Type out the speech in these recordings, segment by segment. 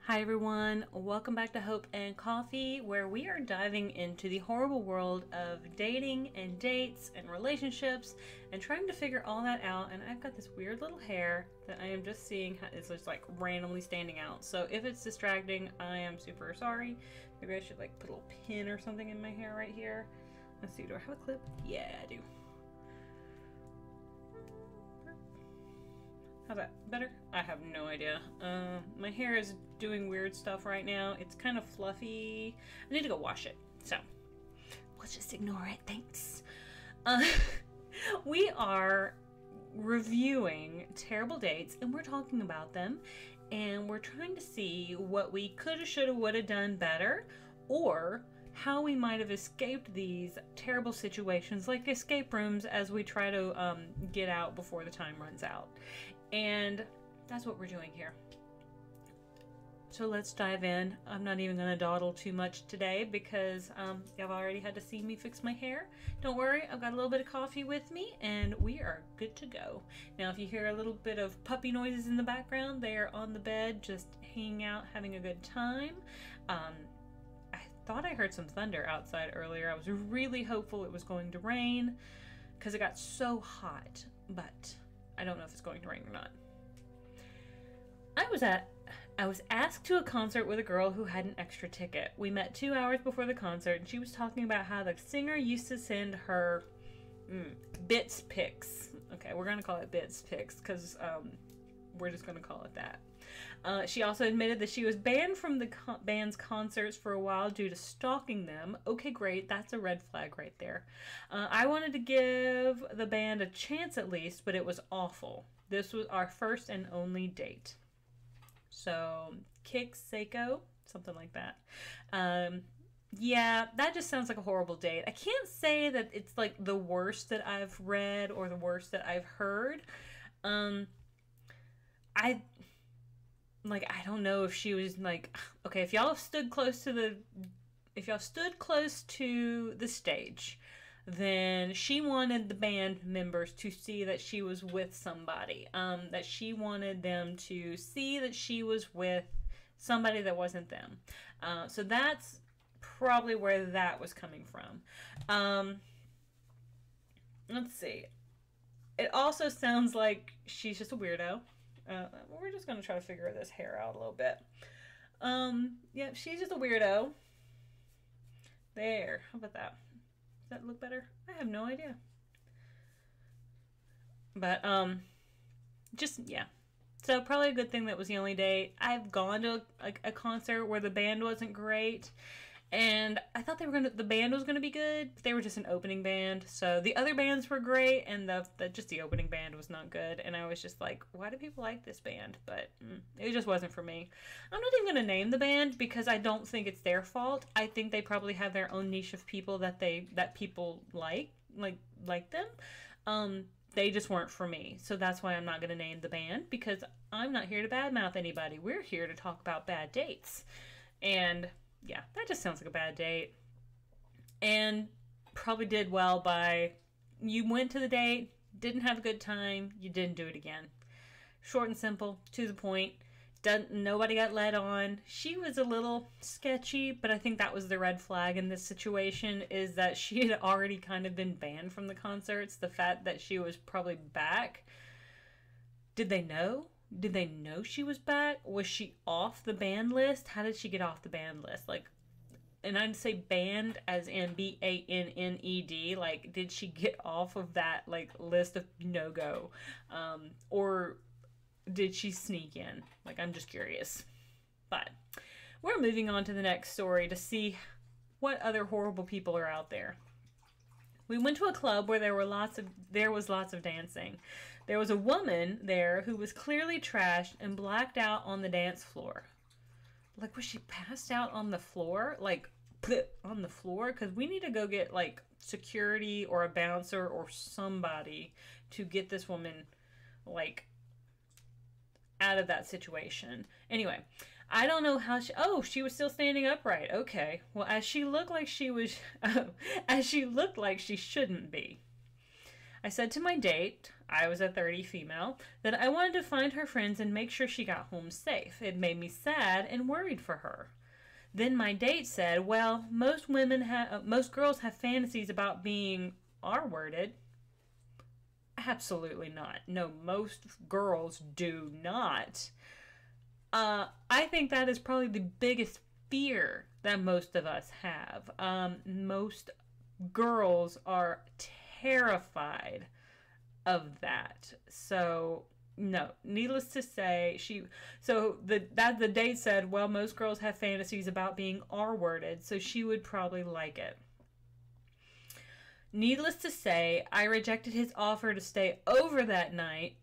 Hi everyone, welcome back to Hope and Coffee, where we are diving into the horrible world of dating and dates and relationships and trying to figure all that out. And I've got this weird little hair that I am just seeing it's just like randomly standing out. So if it's distracting, I am super sorry. Maybe I should like put a little pin or something in my hair right here. Let's see, do I have a clip? Yeah, I do. How's that? Better? I have no idea. My hair is doing weird stuff right now. It's kind of fluffy. I need to go wash it. So, let's just ignore it. Thanks. We are reviewing terrible dates, and we're talking about them, and we're trying to see what we coulda, shoulda, woulda done better, or how we might have escaped these terrible situations like escape rooms as we try to get out before the time runs out. And that's what we're doing here. So let's dive in. I'm not even going to dawdle too much today because y'all already had to see me fix my hair. Don't worry, I've got a little bit of coffee with me and we are good to go. Now if you hear a little bit of puppy noises in the background, they are on the bed just hanging out, having a good time. I thought I heard some thunder outside earlier. I was really hopeful it was going to rain because it got so hot, but I don't know if it's going to rain or not. I was asked to a concert with a girl who had an extra ticket. We met 2 hours before the concert and she was talking about how the singer used to send her bits pics. Okay, we're going to call it bits pics because we're just going to call it that. She also admitted that she was banned from the band's concerts for a while due to stalking them. Okay, great. That's a red flag right there. I wanted to give the band a chance at least, but it was awful. This was our first and only date. So, kick Seiko, something like that. Yeah, that just sounds like a horrible date. I can't say that it's like the worst that I've read or the worst that I've heard. I don't know if she was like, okay, if y'all stood close to the stage, then she wanted the band members to see that she was with somebody, that she wanted them to see that she was with somebody that wasn't them. So that's probably where that was coming from. Let's see. It also sounds like she's just a weirdo. We're just going to try to figure this hair out a little bit. Yeah, she's just a weirdo. There. How about that? Does that look better? I have no idea. But, just, yeah. So probably a good thing that was the only date. I've gone to a concert where the band wasn't great. And I thought the band was gonna be good, but they were just an opening band. So the other bands were great, and just the opening band was not good. And I was just like, why do people like this band? But it just wasn't for me. I'm not even gonna name the band because I don't think it's their fault. I think they probably have their own niche of people that people like them. They just weren't for me. So that's why I'm not gonna name the band because I'm not here to badmouth anybody. We're here to talk about bad dates. And yeah, that just sounds like a bad date. And probably did well by, you went to the date, didn't have a good time, you didn't do it again. Short and simple, to the point. Nobody got led on. She was a little sketchy, but I think that was the red flag in this situation, is that she had already kind of been banned from the concerts. The fact that she was probably back. Did they know? Did they know she was back? Was she off the banned list? How did she get off the banned list? Like, and I'd say banned as in BANNED. Like, did she get off of that, like, list of no-go? Or did she sneak in? Like, I'm just curious. But we're moving on to the next story to see what other horrible people are out there. We went to a club where there was lots of dancing. There was a woman there who was clearly trashed and blacked out on the dance floor. Like, was she passed out on the floor? Like, on the floor? Because we need to go get, like, security or a bouncer or somebody to get this woman, like, out of that situation. Anyway, I don't know how she was still standing upright. Okay. Well, as she looked like she shouldn't be. I said to my date, I was a 30 female, that I wanted to find her friends and make sure she got home safe. It made me sad and worried for her. Then my date said, well, most girls have fantasies about being R-worded. Absolutely not. No, most girls do not. I think that is probably the biggest fear that most of us have. Most girls are terrified of that. So no, needless to say, the date said, well, most girls have fantasies about being R-worded, so she would probably like it. Needless to say, I rejected his offer to stay over that night.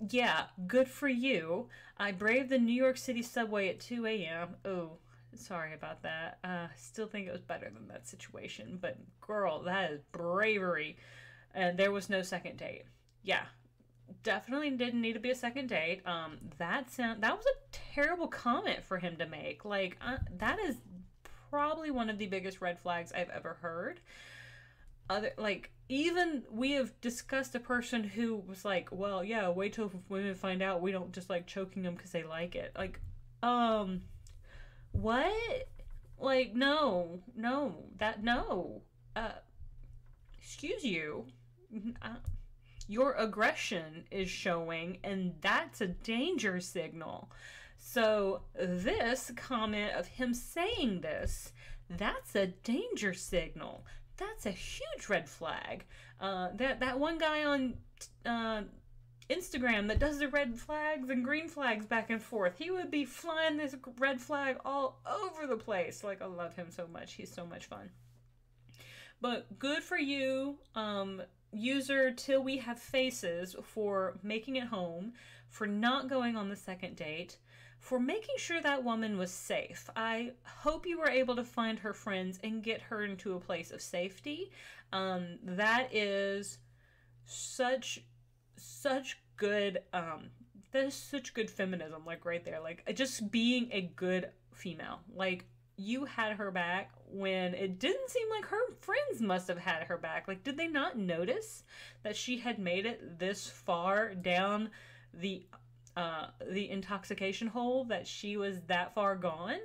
Yeah, good for you. I braved the New York City subway at 2 a.m. Oh, sorry about that. Still think it was better than that situation, but girl, that is bravery. And there was no second date. Yeah, definitely didn't need to be a second date. That was a terrible comment for him to make. Like, that is probably one of the biggest red flags I've ever heard. Even we have discussed a person who was like, well, yeah, wait till women find out we don't just like choking them because they like it. Like, what? Like, no. Excuse you. Your aggression is showing, and that's a danger signal. So this comment of him saying this, that's a danger signal. That's a huge red flag. That one guy on Instagram that does the red flags and green flags back and forth, he would be flying this red flag all over the place. Like, I love him so much. He's so much fun. But good for you, user Till We Have Faces, for making it home, for not going on the second date, for making sure that woman was safe. I hope you were able to find her friends and get her into a place of safety. That is such good, that is such good feminism, like right there. Like, just being a good female. Like, you had her back when it didn't seem like her friends must have had her back. Like, did they not notice that she had made it this far down the intoxication hole, that she was that far gone?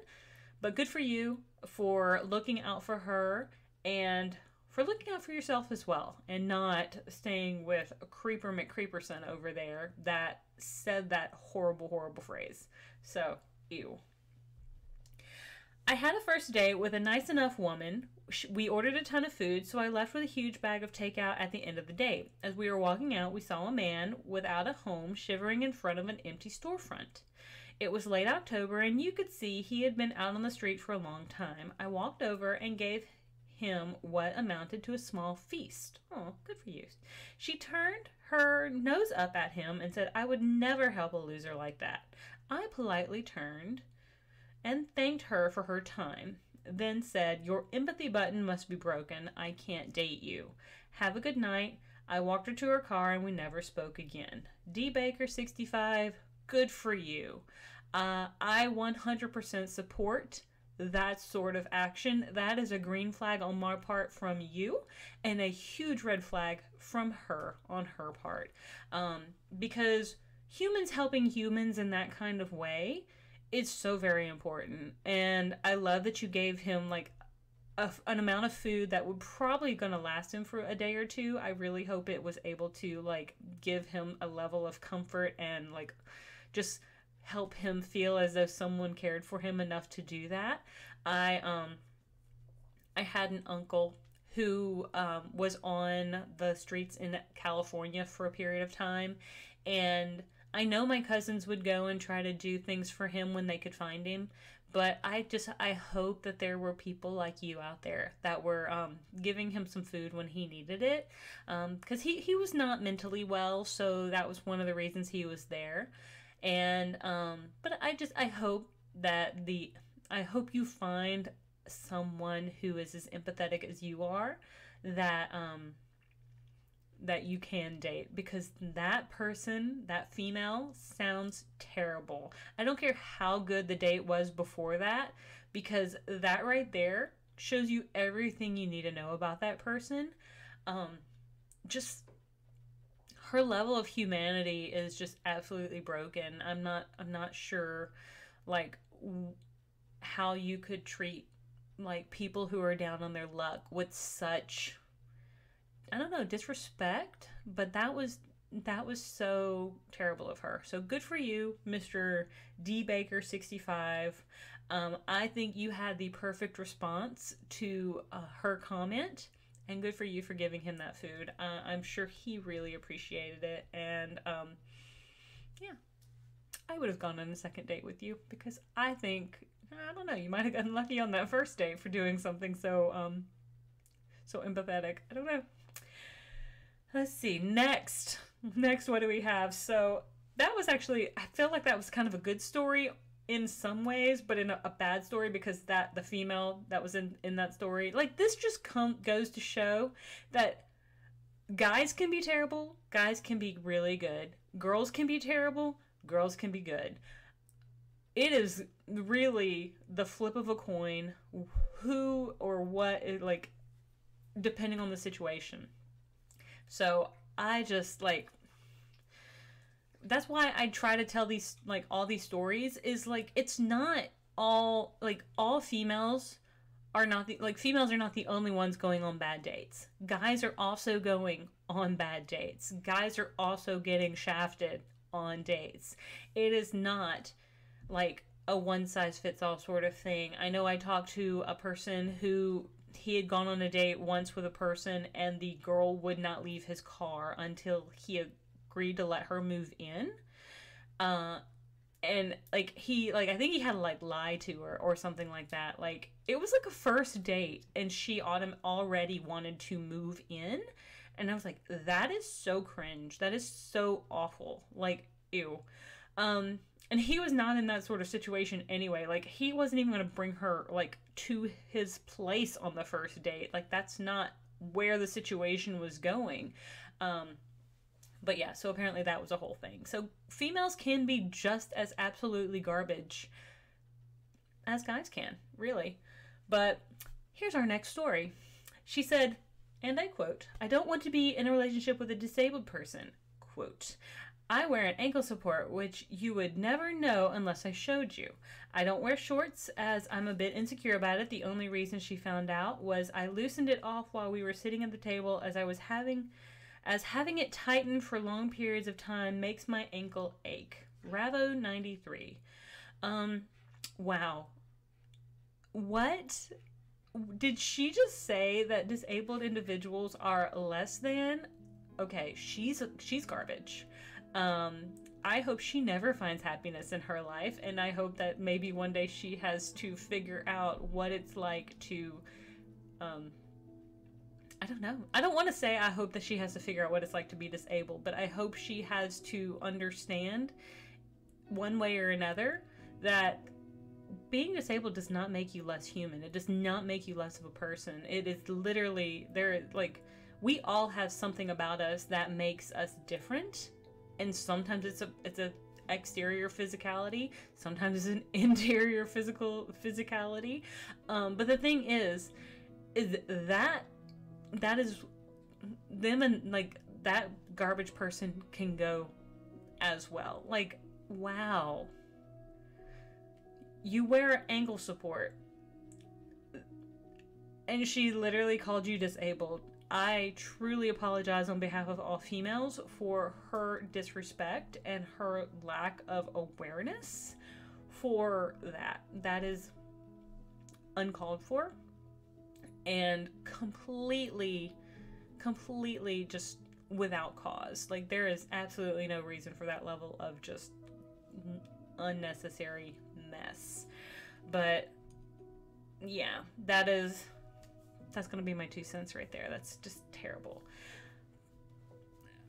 But good for you for looking out for her and for looking out for yourself as well, and not staying with Creeper McCreeperson over there that said that horrible, horrible phrase. So, ew. I had a first date with a nice enough woman. We ordered a ton of food, so I left with a huge bag of takeout at the end of the date. As we were walking out, we saw a man without a home shivering in front of an empty storefront. It was late October, and you could see he had been out on the street for a long time. I walked over and gave him what amounted to a small feast. Oh, good for you. She turned her nose up at him and said, I would never help a loser like that. I politely turned and thanked her for her time, then said, your empathy button must be broken. I can't date you. Have a good night. I walked her to her car and we never spoke again. D. Baker 65, good for you. I 100% support that sort of action. That is a green flag on my part from you, and a huge red flag from her on her part. Because humans helping humans in that kind of way, it's so very important. And I love that you gave him like an amount of food that would probably gonna last him for a day or two. I really hope it was able to like give him a level of comfort and like just help him feel as though someone cared for him enough to do that. I had an uncle who was on the streets in California for a period of time, and I know my cousins would go and try to do things for him when they could find him, but I hope that there were people like you out there that were giving him some food when he needed it, because he was not mentally well, so that was one of the reasons he was there. And but I hope you find someone who is as empathetic as you are, that that you can date, because that person, that female, sounds terrible. I don't care how good the date was before that, because that right there shows you everything you need to know about that person. Just her level of humanity is just absolutely broken. I'm not sure like how you could treat like people who are down on their luck with such, I don't know, disrespect, but that was so terrible of her. So good for you, Mr. D Baker 65. I think you had the perfect response to her comment, and good for you for giving him that food. I'm sure he really appreciated it, and yeah, I would have gone on a second date with you because I think, I don't know, you might have gotten lucky on that first date for doing something so so empathetic. I don't know. Let's see. Next, what do we have? So that was actually, I feel like that was kind of a good story in some ways, but in a bad story because the female that was in that story, like this just goes to show that guys can be terrible, guys can be really good, girls can be terrible, girls can be good. It is really the flip of a coin, who or what, like, depending on the situation. So I just like, that's why I try to tell these, like, all these stories is like, it's not all, like, all females are not the, like, females are not the only ones going on bad dates. Guys are also going on bad dates. Guys are also getting shafted on dates. It is not like a one size fits all sort of thing. I know I talked to a person who, he had gone on a date once with a person and the girl would not leave his car until he agreed to let her move in. And like he, like, I think he had to like lie to her or something like that. Like it was like a first date and she already wanted to move in. And I was like, that is so cringe. That is so awful. Like, ew. And he was not in that sort of situation anyway. Like, he wasn't even going to bring her, like, to his place on the first date. Like, that's not where the situation was going. But yeah, so apparently that was a whole thing. So females can be just as absolutely garbage as guys can, really. But here's our next story. She said, and I quote, "I don't want to be in a relationship with a disabled person." Quote, "I wear an ankle support, which you would never know unless I showed you. I don't wear shorts as I'm a bit insecure about it. The only reason she found out was I loosened it off while we were sitting at the table as having it tighten for long periods of time makes my ankle ache." Ravo 93. Wow. What? Did she just say that disabled individuals are less than? Okay, she's garbage. I hope she never finds happiness in her life, and I hope that maybe one day she has to figure out what it's like to, I don't know. I don't want to say I hope that she has to figure out what it's like to be disabled, but I hope she has to understand one way or another that being disabled does not make you less human. It does not make you less of a person. It is literally, we all have something about us that makes us different. And sometimes it's a exterior physicality, sometimes it's an interior physicality. But the thing is that is them, and like that garbage person can go as well. Like, wow. You wear ankle support and she literally called you disabled. I truly apologize on behalf of all females for her disrespect and her lack of awareness for that. That is uncalled for and completely just without cause. Like, there is absolutely no reason for that level of just unnecessary mess. But yeah, that's gonna be my 2 cents right there. That's just terrible.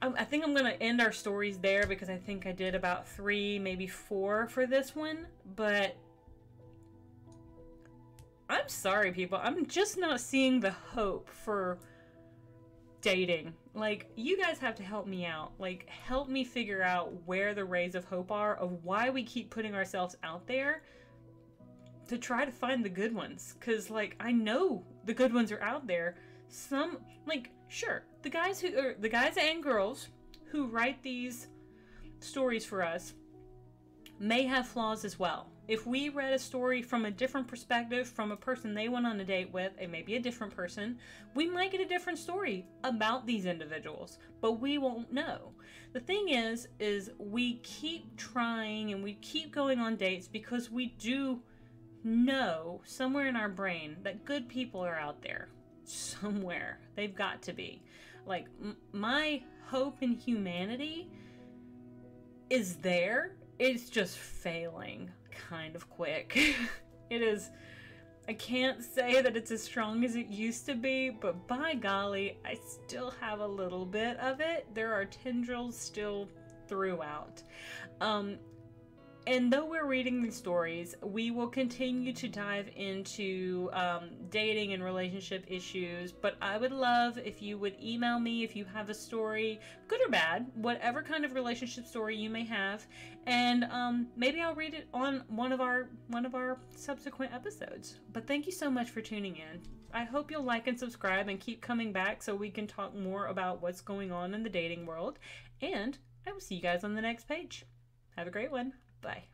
I think I'm gonna end our stories there because I think I did about 3, maybe 4 for this one. But I'm sorry, people. I'm just not seeing the hope for dating. Like, you guys have to help me out. Like, help me figure out where the rays of hope are, of why we keep putting ourselves out there to try to find the good ones. Because, like, I know the good ones are out there. Some, like, sure, the guys and girls who write these stories for us may have flaws as well. If we read a story from a different perspective, from a person they went on a date with, it may be a different person, we might get a different story about these individuals, but we won't know. The thing is we keep trying and we keep going on dates because we do know somewhere in our brain that good people are out there. Somewhere. They've got to be. Like, my hope in humanity is there. It's just failing kind of quick. It is, I can't say that it's as strong as it used to be, but by golly, I still have a little bit of it. There are tendrils still throughout. And though we're reading these stories, we will continue to dive into dating and relationship issues. But I would love if you would email me if you have a story, good or bad, whatever kind of relationship story you may have, and maybe I'll read it on one of our subsequent episodes. But thank you so much for tuning in. I hope you'll like and subscribe and keep coming back so we can talk more about what's going on in the dating world. And I will see you guys on the next page. Have a great one. Bye.